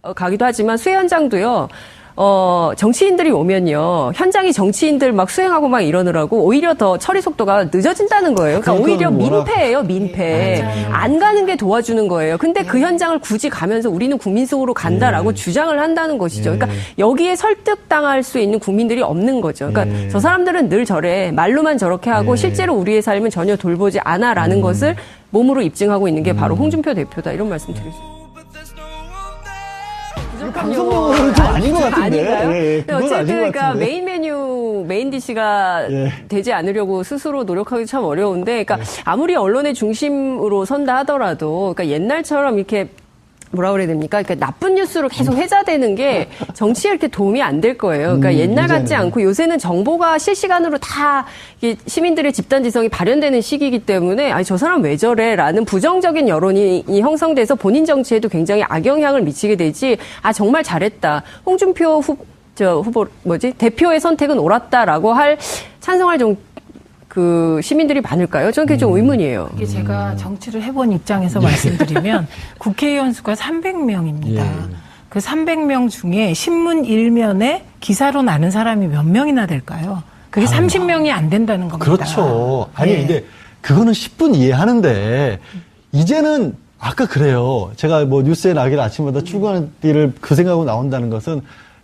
가기도 하지만 수해 현장도요. 정치인들이 오면요. 현장이 정치인들 막 수행하고 막 이러느라고 오히려 더 처리 속도가 늦어진다는 거예요. 그러니까 오히려 민폐예요, 민폐. 안 가는 게 도와주는 거예요. 근데 그 현장을 굳이 가면서 우리는 국민 속으로 간다라고 주장을 한다는 것이죠. 그러니까 여기에 설득당할 수 있는 국민들이 없는 거죠. 그러니까 저 사람들은 늘 저래. 말로만 저렇게 하고 실제로 우리의 삶은 전혀 돌보지 않아라는 것을 몸으로 입증하고 있는 게 바로 홍준표 대표다. 이런 말씀 드릴 수 있습니다. 방송용으로는 좀 아닌 것 같은데. 아닌가요? 어쨌든 그러니까 메인 메뉴, 메인 디시가 되지 않으려고 스스로 노력하기 참 어려운데, 그러니까 아무리 언론의 중심으로 선다 하더라도, 그러니까 옛날처럼 이렇게 뭐라 그래야 됩니까? 그러니까 나쁜 뉴스로 계속 회자되는 게 정치에 이렇게 도움이 안 될 거예요. 그러니까 옛날 같지 않고 요새는 정보가 실시간으로 다 시민들의 집단지성이 발현되는 시기이기 때문에 아니 저 사람 왜 저래라는 부정적인 여론이 형성돼서 본인 정치에도 굉장히 악영향을 미치게 되지. 아 정말 잘했다. 홍준표 대표의 선택은 옳았다라고 할 찬성할 그 시민들이 많을까요? 저는 그게 좀 의문이에요. 이게 제가 정치를 해본 입장에서 말씀드리면 국회의원 수가 300명입니다. 그 300명 중에 신문 1면에 기사로 나는 사람이 몇 명이나 될까요? 그게 30명이 안 된다는 겁니다. 그렇죠. 아니 근데 그거는 10분 이해하는데 이제는 아까 그래요. 제가 뭐 뉴스에 나길 아침마다 출근하는 일을 그 생각하고 나온다는 것은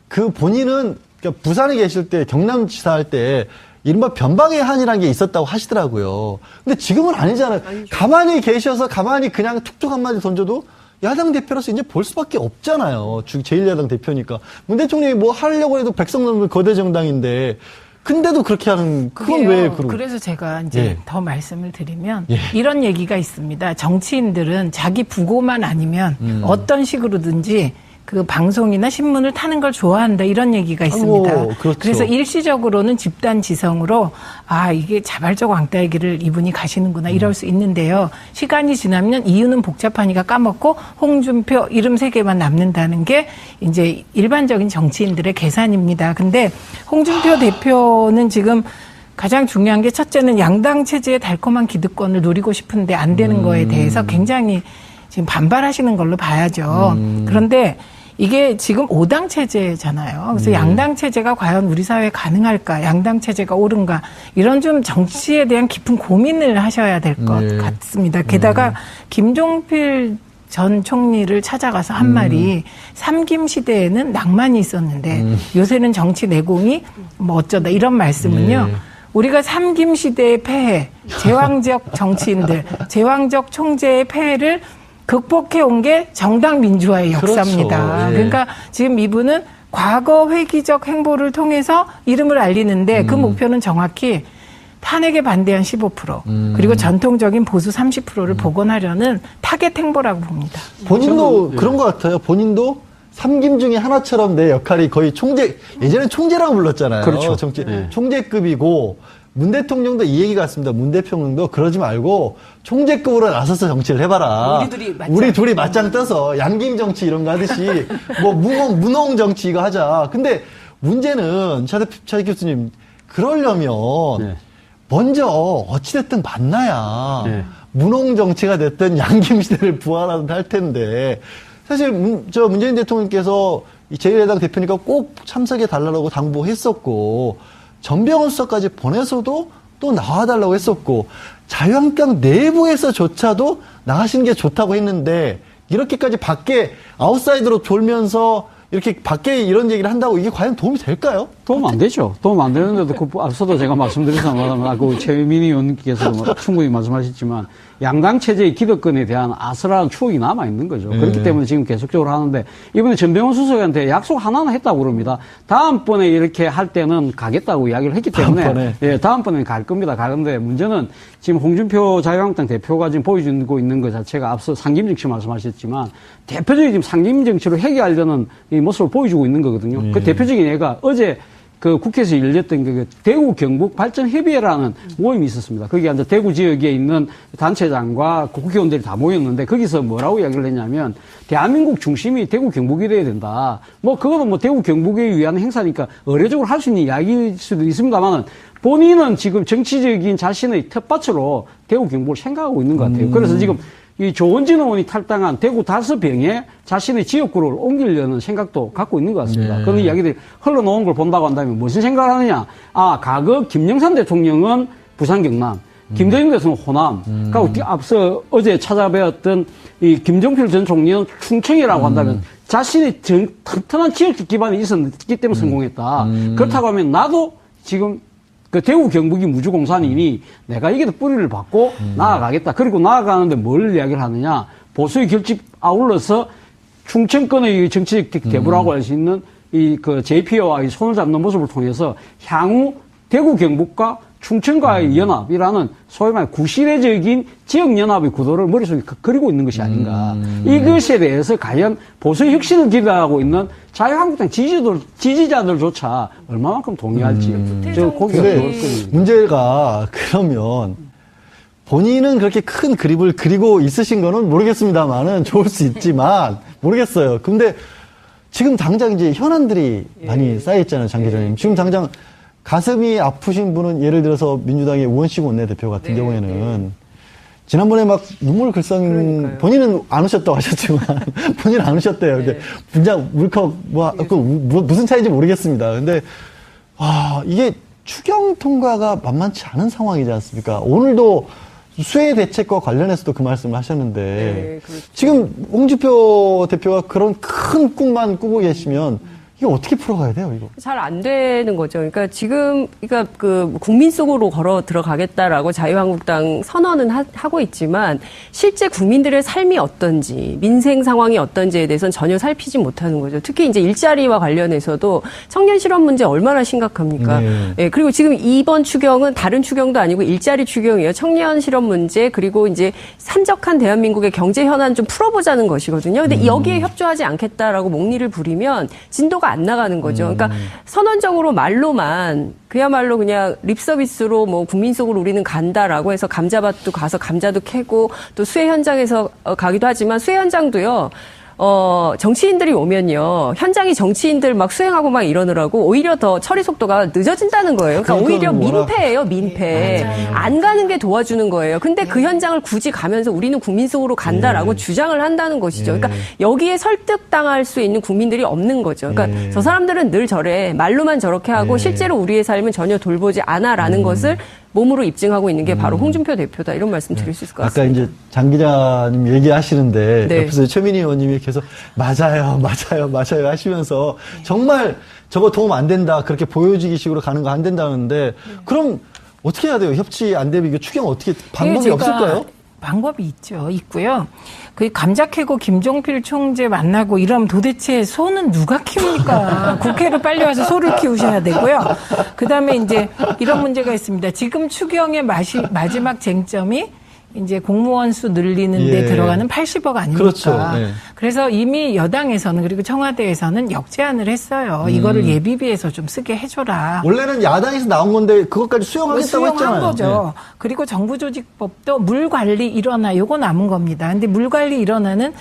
그 본인은 그러니까 부산에 계실 때 경남지사 할 때 이른바 변방의 한이라는 게 있었다고 하시더라고요. 근데 지금은 아니잖아요. 가만히 계셔서 가만히 그냥 툭툭 한마디 던져도 야당 대표로서 이제 볼 수밖에 없잖아요. 제1야당 대표니까. 문 대통령이 뭐 하려고 해도 백성 넘는 거대 정당인데 근데도 그렇게 하는 그건 왜 그러고. 그래서 제가 이제 더 말씀을 드리면 이런 얘기가 있습니다. 정치인들은 자기 부고만 아니면 어떤 식으로든지 그 방송이나 신문을 타는 걸 좋아한다 이런 얘기가 있습니다. 그렇죠. 그래서 일시적으로는 집단 지성으로 아 이게 자발적 왕따의 이분이 가시는구나 이럴 수 있는데요. 시간이 지나면 이유는 복잡하니까 까먹고 홍준표 이름 3개만 남는다는 게 이제 일반적인 정치인들의 계산입니다. 근데 홍준표 대표는 지금 가장 중요한 게 첫째는 양당 체제의 달콤한 기득권을 누리고 싶은데 안 되는 거에 대해서 굉장히 지금 반발하시는 걸로 봐야죠. 그런데 이게 지금 5당 체제잖아요. 그래서 양당 체제가 과연 우리 사회에 가능할까? 양당 체제가 옳은가? 이런 좀 정치에 대한 깊은 고민을 하셔야 될 것 같습니다. 게다가 김종필 전 총리를 찾아가서 한 말이 삼김 시대에는 낭만이 있었는데 요새는 정치 내공이 뭐 어쩌다 이런 말씀은요. 우리가 삼김 시대의 폐해, 제왕적 정치인들, 제왕적 총재의 폐해를 극복해 온 게 정당 민주화의 역사입니다. 그렇죠. 그러니까 지금 이분은 과거 회기적 행보를 통해서 이름을 알리는데 그 목표는 정확히 탄핵에 반대한 15% 그리고 전통적인 보수 30%를 복원하려는 타겟 행보라고 봅니다. 본인도 그런 것 같아요. 본인도 삼김 중에 하나처럼 내 역할이 거의 총재, 예전엔 총재라고 불렀잖아요. 그렇죠. 정치, 총재급이고 문 대통령도 이 얘기 같습니다. 문 대통령도 그러지 말고 총재급으로 나서서 정치를 해봐라. 우리 둘이 맞짱 떠서 양김 정치 이런 거 하듯이 뭐 문홍 정치 이거 하자. 근데 문제는 차 교수님 그러려면 먼저 어찌됐든 만나야 문홍 정치가 됐든 양김 시대를 부활하든 할 텐데 사실 문재인 대통령께서 제1야당 대표니까 꼭 참석해 달라고 당부했었고 전병헌 수석까지 보내서도 또 나와달라고 했었고 자유한국당 내부에서조차도 나가시는 게 좋다고 했는데 이렇게까지 밖에 아웃사이더로 돌면서 이렇게 밖에 이런 얘기를 한다고 이게 과연 도움이 될까요? 도움 안 되죠. 도움 안 되는데도 앞서도 제가 말씀드렸습니다만 그 최민희 의원께서도 충분히 말씀하셨지만 양당 체제의 기득권에 대한 아슬한 추억이 남아있는 거죠. 그렇기 때문에 지금 계속적으로 하는데 이번에 전병헌 수석한테 약속 하나는 했다고 그럽니다. 다음번에 이렇게 할 때는 가겠다고 이야기를 했기 때문에 다음번에는 갈 겁니다. 가는데 문제는 지금 홍준표 자유한국당 대표가 지금 보여주고 있는 것 자체가 앞서 상김 정치 말씀하셨지만 대표적인 지금 상김 정치로 해결하려는 이 모습을 보여주고 있는 거거든요. 그 대표적인 예가 어제 그 국회에서 열렸던 그 대구 경북 발전 협의회라는 모임이 있었습니다. 거기 이제 대구 지역에 있는 단체장과 국회의원들이 다 모였는데 거기서 뭐라고 이야기를 했냐면 대한민국 중심이 대구 경북이 돼야 된다. 뭐 그거는 뭐 대구 경북에 위한 행사니까 의례적으로 할 수 있는 이야기일 수도 있습니다만은 본인은 지금 정치적인 자신의 텃밭으로 대구 경북을 생각하고 있는 것 같아요. 그래서 지금 이 조원진 의원이 탈당한 대구 5병에 자신의 지역구를 옮기려는 생각도 갖고 있는 것 같습니다. 그런 이야기들이 흘러나온 걸 본다고 한다면 무슨 생각을 하느냐. 과거 김영삼 대통령은 부산 경남, 김대중 대통령은 호남. 그러니까 앞서 어제 찾아뵈었던 이 김종필 전 총리는 충청이라고 한다면 자신의 튼튼한 지역적 기반이 있었기 때문에 성공했다. 그렇다고 하면 나도 지금 그 대구 경북이 무주공산이니 내가 이게 더 뿌리를 받고 나아가겠다. 그리고 나아가는데 뭘 이야기를 하느냐. 보수의 결집 아울러서 충청권의 정치적 대부라고 할 수 있는 이 그 JP와의 손을 잡는 모습을 통해서 향후 대구 경북과 충청과의 연합이라는 소위 말해 구시대적인 지역연합의 구도를 머릿속에 그리고 있는 것이 아닌가. 이것에 대해서 과연 보수의 혁신을 기대하고 있는 자유한국당 지지자들조차 얼마만큼 동의할지 저 고개가 좋을 겁니다. 문제가 그러면 본인은 그렇게 큰 그림을 그리고 있으신 거는 모르겠습니다만은 좋을 수 있지만 모르겠어요. 근데 지금 당장 이제 현안들이 많이 쌓여있잖아요, 장 기자님. 지금 당장 가슴이 아프신 분은 예를 들어서 민주당의 우원식 원내대표 같은 경우에는 지난번에 막 눈물 글썽 본인은 안 우셨다고 하셨지만 본인은 안 우셨대요. 근데 분장 물컥 무슨 차이인지 모르겠습니다. 근데 이게 추경 통과가 만만치 않은 상황이지 않습니까? 오늘도 수해 대책과 관련해서도 그 말씀을 하셨는데 그렇죠. 지금 홍준표 대표가 그런 큰 꿈만 꾸고 계시면 이거 어떻게 풀어가야 돼요, 이거? 잘 안 되는 거죠. 그러니까 지금, 그 국민 속으로 걸어 들어가겠다라고 자유한국당 선언은 하고 있지만 실제 국민들의 삶이 어떤지, 민생 상황이 어떤지에 대해서는 전혀 살피지 못하는 거죠. 특히 이제 일자리와 관련해서도 청년 실업 문제 얼마나 심각합니까? 예, 그리고 지금 이번 추경은 다른 추경도 아니고 일자리 추경이에요. 청년 실업 문제, 그리고 이제 산적한 대한민국의 경제 현안 좀 풀어보자는 것이거든요. 근데 여기에 협조하지 않겠다라고 목리를 부리면 진도가 안 나가는 거죠. 그러니까 선언적으로 말로만 그야말로 그냥 립 서비스로 뭐 국민 속으로 우리는 간다라고 해서 감자밭도 가서 감자도 캐고 또 수해 현장에서 가기도 하지만 수해 현장도요. 정치인들이 오면요. 현장이 정치인들 막 수행하고 막 이러느라고 오히려 더 처리 속도가 늦어진다는 거예요. 그러니까 오히려 민폐예요, 민폐. 안 가는 게 도와주는 거예요. 근데 그 현장을 굳이 가면서 우리는 국민 속으로 간다라고 주장을 한다는 것이죠. 그러니까 여기에 설득당할 수 있는 국민들이 없는 거죠. 그러니까 저 사람들은 늘 저래. 말로만 저렇게 하고 실제로 우리의 삶은 전혀 돌보지 않아라는 것을 몸으로 입증하고 있는 게 바로 홍준표 대표다. 이런 말씀 드릴 수 있을 것 같습니다. 아까 이제 장 기자님 얘기하시는데 옆에서 최민희 의원님이 계속 맞아요 하시면서 정말 저거 도움 안 된다. 그렇게 보여지기 식으로 가는 거 안 된다는데 그럼 어떻게 해야 돼요? 협치 안 되면 이거 추경 어떻게 방법이 없을까요? 방법이 있고요. 그 감자 캐고 김종필 총재 만나고 이러면 도대체 소는 누가 키웁니까? 국회로 빨리 와서 소를 키우셔야 되고요. 그다음에 이제 이런 문제가 있습니다. 지금 추경의 마지막 쟁점이 이제 공무원 수 늘리는 데 들어가는 80억 아닙니까? 그렇죠. 그래서 이미 여당에서는 그리고 청와대에서는 역제안을 했어요. 이거를 예비비에서 좀 쓰게 해줘라. 원래는 야당에서 나온 건데 그것까지 수용하겠다고 했잖아요. 수용한 거죠. 그리고 정부조직법도 물관리 일원화 요거 남은 겁니다. 근데 물관리 일원화는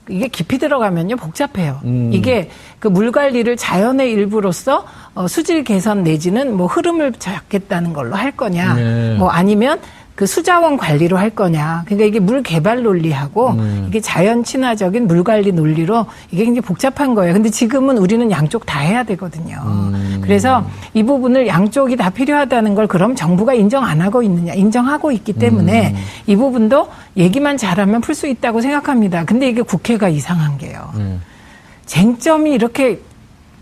이게 깊이 들어가면요 복잡해요. 이게 그 물관리를 자연의 일부로서 수질 개선 내지는 뭐 흐름을 잡겠다는 걸로 할 거냐, 뭐 아니면 그 수자원 관리로 할 거냐. 그러니까 이게 물 개발 논리하고 이게 자연 친화적인 물 관리 논리로 이게 굉장히 복잡한 거예요. 근데 지금은 우리는 양쪽 다 해야 되거든요. 그래서 이 부분을 양쪽이 다 필요하다는 걸 그럼 정부가 인정 안 하고 있느냐. 인정하고 있기 때문에 이 부분도 얘기만 잘하면 풀 수 있다고 생각합니다. 근데 이게 국회가 이상한 게요. 쟁점이 이렇게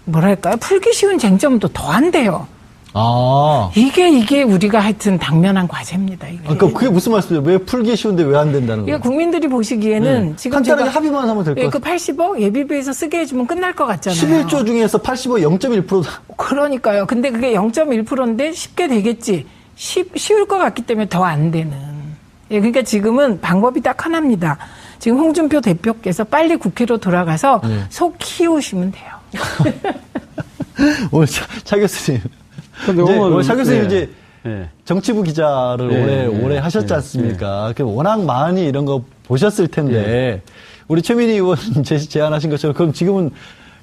뭐랄까요? 풀기 쉬운 쟁점도 더 안 돼요. 이게 우리가 하여튼 당면한 과제입니다. 이게. 그러니까 그게 무슨 말씀이에요? 왜 풀기 쉬운데 왜 안 된다는 거예요? 그러니까 국민들이 보시기에는 지금 간단하게 합의만 하면 될 것 같아요. 그 80억 예비비에서 쓰게 해주면 끝날 것 같잖아요. 11조 중에서 80억 0.1%. 그러니까요. 근데 그게 0.1%인데 쉽게 되겠지. 쉬울 것 같기 때문에 더 안 되는. 그러니까 지금은 방법이 딱 하나입니다. 지금 홍준표 대표께서 빨리 국회로 돌아가서 소 키우시면 돼요. 오늘 차 교수님. 근데 오늘 차 교수님 이제 정치부 기자를 오래 하셨지 않습니까? 워낙 많이 이런 거 보셨을 텐데 우리 최민희 의원 제안하신 것처럼 그럼 지금은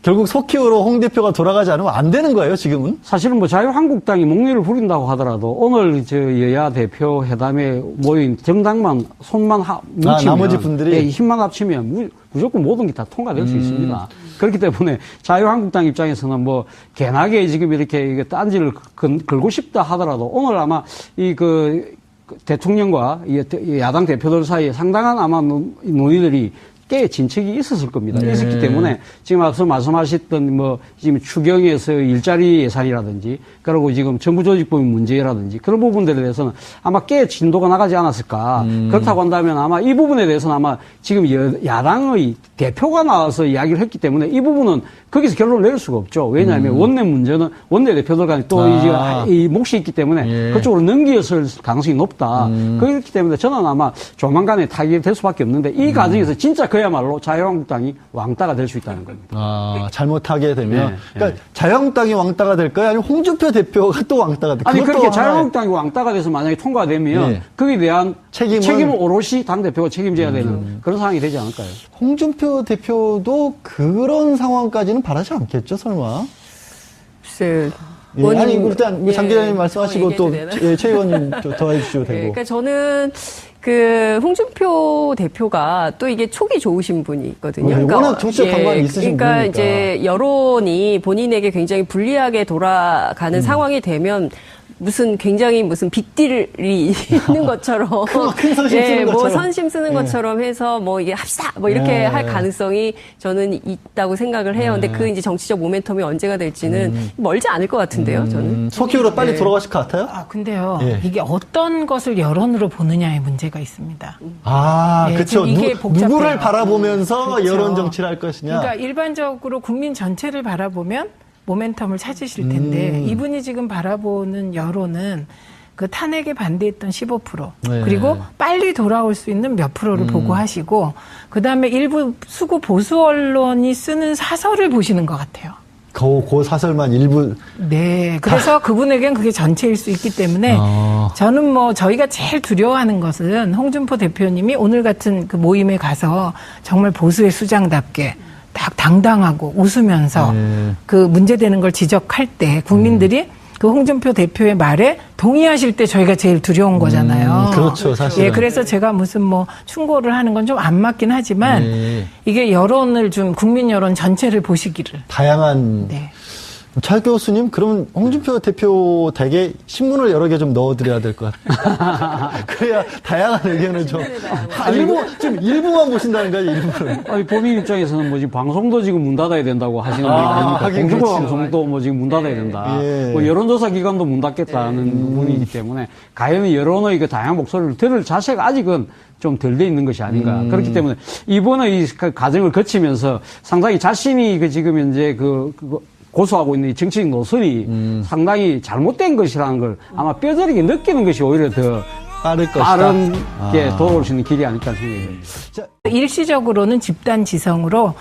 결국 소키우로 홍 대표가 돌아가지 않으면 안 되는 거예요, 지금은? 사실은 뭐 자유한국당이 목리를 부린다고 하더라도 오늘 저 여야 대표 회담에 모인 정당만 손만 뭉치면 나머지 분들이 예, 힘만 합치면 무조건 모든 게 다 통과될 수 있습니다. 그렇기 때문에 자유한국당 입장에서는 뭐 개나게 지금 이렇게 딴지를 걸고 싶다 하더라도 오늘 아마 대통령과 야당 대표들 사이에 상당한 아마 논의들이 꽤 진척이 있었을 겁니다. 네. 있었기 때문에 지금 앞서 말씀하셨던 뭐 지금 추경에서 일자리 예산이라든지 그리고 지금 정부조직법 문제라든지 그런 부분들에 대해서는 아마 꽤 진도가 나가지 않았을까. 그렇다고 한다면 아마 이 부분에 대해서는 아마 지금 야당의 대표가 나와서 이야기를 했기 때문에 이 부분은 거기서 결론을 내릴 수가 없죠. 왜냐하면 원내 문제는 원내 대표들 간에 또 이제 이 몫이 있기 때문에 예. 그쪽으로 넘겼을 가능성이 높다. 그렇기 때문에 저는 아마 조만간에 타결이 될 수밖에 없는데 이 과정에서 진짜 그야말로 자유한국당이 왕따가 될 수 있다는 겁니다. 잘못하게 되면. 네, 그러니까 자유한국당이 왕따가 될까요? 아니면 홍준표 대표가 또 왕따가 될까요? 아니, 그렇게 자유한국당이 왕따가 돼서 만약에 통과되면 네. 거기에 대한 책임은 오롯이 당대표가 책임져야 되는 그런 상황이 되지 않을까요? 홍준표 대표도 그런 상황까지는 바라지 않겠죠, 설마? 글쎄. 예, 아니, 일단 장 기자님 말씀하시고 또 최 의원님 더 해주셔도 되고. 그러니까 저는 홍준표 대표가 또 이게 촉이 좋으신 분이 있거든요. 네, 워낙 정치적 감각이 있으신 그러니까 분이니까. 이제 여론이 본인에게 굉장히 불리하게 돌아가는 상황이 되면 무슨 빅딜이 있는 것처럼. 큰 선심 쓰는 뭐 것처럼. 선심 쓰는 것처럼 해서 뭐 이게 합시다! 뭐 이렇게 할 가능성이 저는 있다고 생각을 해요. 근데 그 이제 정치적 모멘텀이 언제가 될지는 멀지 않을 것 같은데요, 저는. 소키우로 빨리 돌아가실 것 같아요? 근데요. 예. 이게 어떤 것을 여론으로 보느냐의 문제가 있습니다. 예, 그렇죠. 이게 복잡해요. 누구를 바라보면서 그렇죠. 여론 정치를 할 것이냐. 그러니까 일반적으로 국민 전체를 바라보면 모멘텀을 찾으실 텐데 이분이 지금 바라보는 여론은 그 탄핵에 반대했던 15% 네. 그리고 빨리 돌아올 수 있는 몇 프로를 보고 하시고 그다음에 일부 수구 보수 언론이 쓰는 사설을 보시는 것 같아요. 그 사설만 일부. 네. 그래서 그분에겐 그게 전체일 수 있기 때문에 저는 뭐 저희가 제일 두려워하는 것은 홍준표 대표님이 오늘 같은 그 모임에 가서 정말 보수의 수장답게 딱 당당하고 웃으면서 그 문제되는 걸 지적할 때 국민들이 그 홍준표 대표의 말에 동의하실 때 저희가 제일 두려운 거잖아요. 그렇죠, 사실은. 예, 그래서 제가 무슨 뭐 충고를 하는 건 좀 안 맞긴 하지만 이게 여론을 좀 국민 여론 전체를 보시기를. 다양한. 네. 차 교수님, 그러면 홍준표 대표 댁에 신문을 여러 개 좀 넣어드려야 될 것 같아요. 그래야 다양한 의견을 좀. 일부만 보신다는 거죠, 일부를. 아니, 본인 입장에서는 뭐 지금 방송도 지금 문 닫아야 된다고 하시는 거 아닙니까? 하긴 공중파 그렇죠. 방송도 뭐 지금 문 닫아야 된다. 예. 뭐 여론조사 기관도 문 닫겠다는 분이기 때문에 과연 여론의 그 다양한 목소리를 들을 자세가 아직은 좀 덜 돼 있는 것이 아닌가. 그렇기 때문에 이번에 이 과정을 거치면서 상당히 자신이 지금 현재 고수하고 있는 이 정치적 노선이 상당히 잘못된 것이라는 걸 아마 뼈저리게 느끼는 것이 오히려 더 빠를 것이다. 빠르게 돌아올 수 있는 길이 아닐까 생각해요. 일시적으로는 집단 지성으로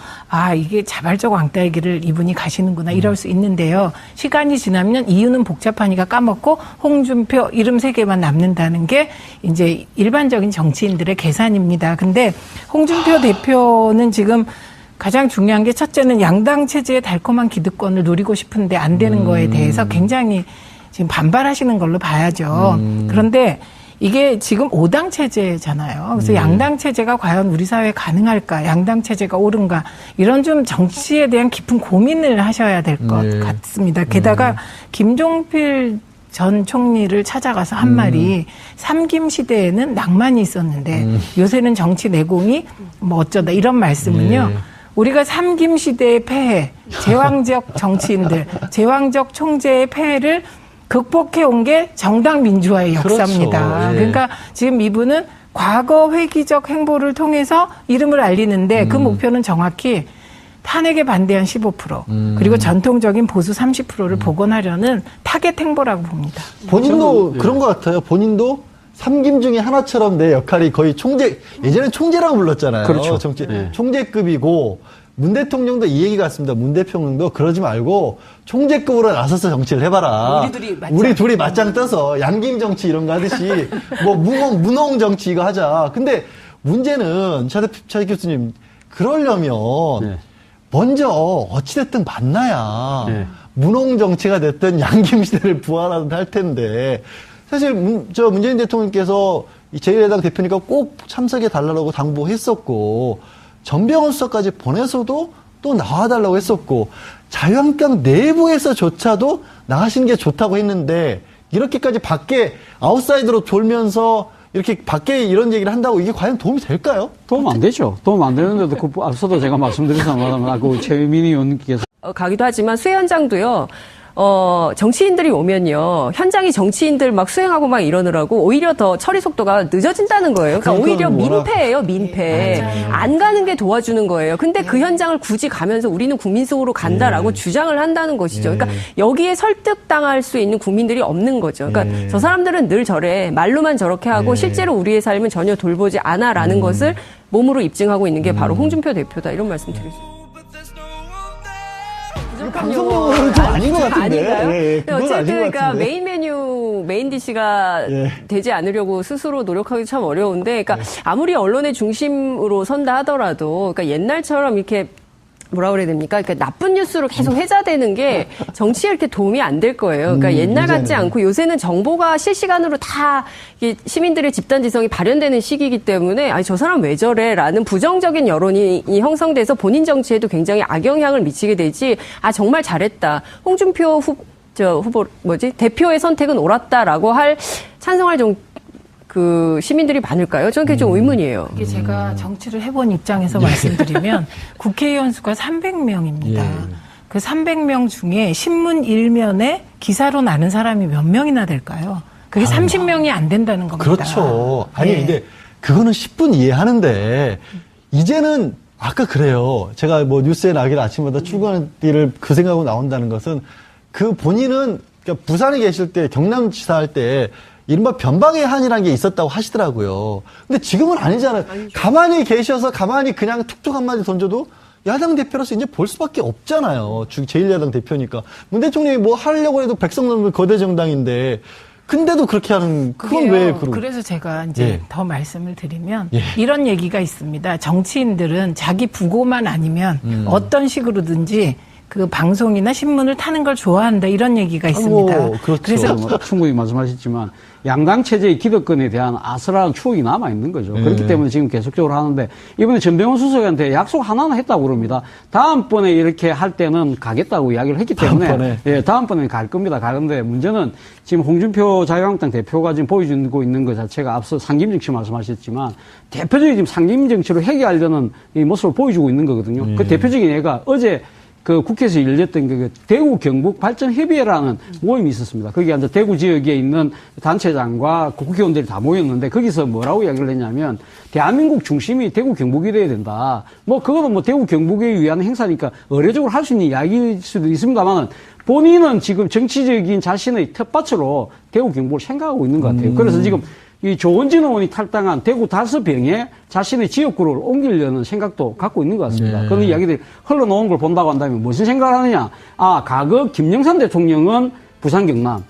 이게 자발적 왕따의 길을 이분이 가시는구나 이럴 수 있는데요. 시간이 지나면 이유는 복잡하니까 까먹고 홍준표 이름 3개만 남는다는 게 이제 일반적인 정치인들의 계산입니다. 근데 홍준표 대표는 지금 가장 중요한 게 첫째는 양당 체제의 달콤한 기득권을 누리고 싶은데 안 되는 거에 대해서 굉장히 지금 반발하시는 걸로 봐야죠. 그런데 이게 지금 5당 체제잖아요. 그래서 양당 체제가 과연 우리 사회에 가능할까? 양당 체제가 옳은가? 이런 좀 정치에 대한 깊은 고민을 하셔야 될 것 같습니다. 게다가 김종필 전 총리를 찾아가서 한 말이 삼김 시대에는 낭만이 있었는데 요새는 정치 내공이 뭐 어쩌다 이런 말씀은요. 우리가 삼김 시대의 폐해, 제왕적 정치인들, 제왕적 총재의 폐해를 극복해 온 게 정당 민주화의 역사입니다. 그렇죠. 그러니까 지금 이분은 과거 회기적 행보를 통해서 이름을 알리는데 그 목표는 정확히 탄핵에 반대한 15% 그리고 전통적인 보수 30%를 복원하려는 타겟 행보라고 봅니다. 본인도 그런 것 같아요. 본인도 삼김 중에 하나처럼 내 역할이 거의 예전엔 총재라고 불렀잖아요. 그렇죠. 총재급이고, 문 대통령도 이 얘기 같습니다. 문 대통령도 그러지 말고 총재급으로 나서서 정치를 해봐라. 우리 둘이 맞짱 떠서 양김 정치 이런 거 하듯이 뭐 문홍 정치 이거 하자. 근데 문제는 차 교수님, 그러려면 먼저 어찌됐든 만나야 네. 문홍 정치가 됐든 양김 시대를 부활하든 할 텐데 사실 문재인 대통령께서 이 제1야당 대표니까 꼭 참석해 달라고 당부했었고 전병헌 수석까지 보내서도 또 나와달라고 했었고 자유한국당 내부에서조차도 나가시는 게 좋다고 했는데 이렇게까지 밖에 아웃사이드로 돌면서 이렇게 밖에 이런 얘기를 한다고 이게 과연 도움이 될까요? 도움 안 되죠. 도움 안 되는데도 그 앞서도 제가 말씀드렸습니다만 그 최민희 의원님께서 가기도 하지만 수해 현장도요. 정치인들이 오면요. 현장이 정치인들 막 수행하고 막 이러느라고 오히려 더 처리 속도가 늦어진다는 거예요. 그러니까 오히려 민폐예요, 민폐. 안 가는 게 도와주는 거예요. 근데 그 현장을 굳이 가면서 우리는 국민 속으로 간다라고 주장을 한다는 것이죠. 그러니까 여기에 설득당할 수 있는 국민들이 없는 거죠. 그러니까 저 사람들은 늘 저래. 말로만 저렇게 하고 실제로 우리의 삶은 전혀 돌보지 않아라는 것을 몸으로 입증하고 있는 게 바로 홍준표 대표다. 이런 말씀 드릴 수 있습니다. 방송용으로는 좀 아닌 것 같은데. 아닌가요? 예, 그건 어쨌든 아닌 것 그러니까 같은데. 메인 메뉴, 메인 디시가 되지 않으려고 스스로 노력하기 참 어려운데, 그러니까 아무리 언론의 중심으로 선다 하더라도, 그러니까 옛날처럼 이렇게 뭐라 그래야 됩니까? 그러니까 나쁜 뉴스로 계속 회자되는 게 정치에 이렇게 도움이 안 될 거예요. 그러니까 옛날 같지 않고 요새는 정보가 실시간으로 다 시민들의 집단지성이 발현되는 시기이기 때문에 아니 저 사람 왜 저래라는 부정적인 여론이 형성돼서 본인 정치에도 굉장히 악영향을 미치게 되지. 아 정말 잘했다. 홍준표 대표의 선택은 옳았다라고 할 찬성할 그 시민들이 많을까요? 저는 그게 좀 의문이에요. 이게 제가 정치를 해본 입장에서 말씀드리면 국회의원 수가 300명입니다. 그 300명 중에 신문 1면에 기사로 나는 사람이 몇 명이나 될까요? 그게 30명이 안 된다는 겁니다. 그렇죠. 아니 근데 그거는 10분 이해하는데 이제는 아까 그래요. 제가 뭐 뉴스에 나기를 아침마다 출근할 때를 그 생각으로 나온다는 것은 그 본인은 그러니까 부산에 계실 때 경남지사 할 때 이른바 변방의 한이라는 게 있었다고 하시더라고요. 근데 지금은 아니잖아요. 가만히 계셔서 가만히 그냥 툭툭 한마디 던져도 야당 대표로서 이제 볼 수밖에 없잖아요. 제1야당 대표니까. 문 대통령이 뭐 하려고 해도 백성 넘는 거대 정당인데 근데도 그렇게 하는 그건 왜 그러고. 그래서 제가 이제 더 말씀을 드리면 이런 얘기가 있습니다. 정치인들은 자기 부고만 아니면 어떤 식으로든지 그 방송이나 신문을 타는 걸 좋아한다 이런 얘기가 있습니다. 그렇죠. 그래서 충분히 말씀하셨지만 양당 체제의 기득권에 대한 아슬한 추억이 남아 있는 거죠. 그렇기 때문에 지금 계속적으로 하는데 이번에 전병헌 수석한테 약속 하나는 했다고 그럽니다. 다음번에 이렇게 할 때는 가겠다고 이야기를 했기 때문에 다음번에는 갈 겁니다. 가는데 문제는 지금 홍준표 자유한국당 대표가 지금 보여주고 있는 것 자체가 앞서 상김정치 말씀하셨지만 대표적인 지금 상김정치로 해결하려는 이 모습을 보여주고 있는 거거든요. 그 대표적인 예가 어제 그 국회에서 열렸던 그 대구 경북 발전 협의회라는 모임이 있었습니다. 거기 이제 대구 지역에 있는 단체장과 국회의원들이 다 모였는데 거기서 뭐라고 이야기를 했냐면 대한민국 중심이 대구 경북이 돼야 된다. 뭐 그거는 뭐 대구 경북에 위한 행사니까 의례적으로 할 수 있는 이야기일 수도 있습니다만은 본인은 지금 정치적인 자신의 텃밭으로 대구 경북을 생각하고 있는 것 같아요. 그래서 지금 이 조원진 의원이 탈당한 대구 5병에 자신의 지역구를 옮기려는 생각도 갖고 있는 것 같습니다. 그런 이야기들이 흘러나온 걸 본다고 한다면 무슨 생각을 하느냐. 아, 과거 김영삼 대통령은 부산 경남,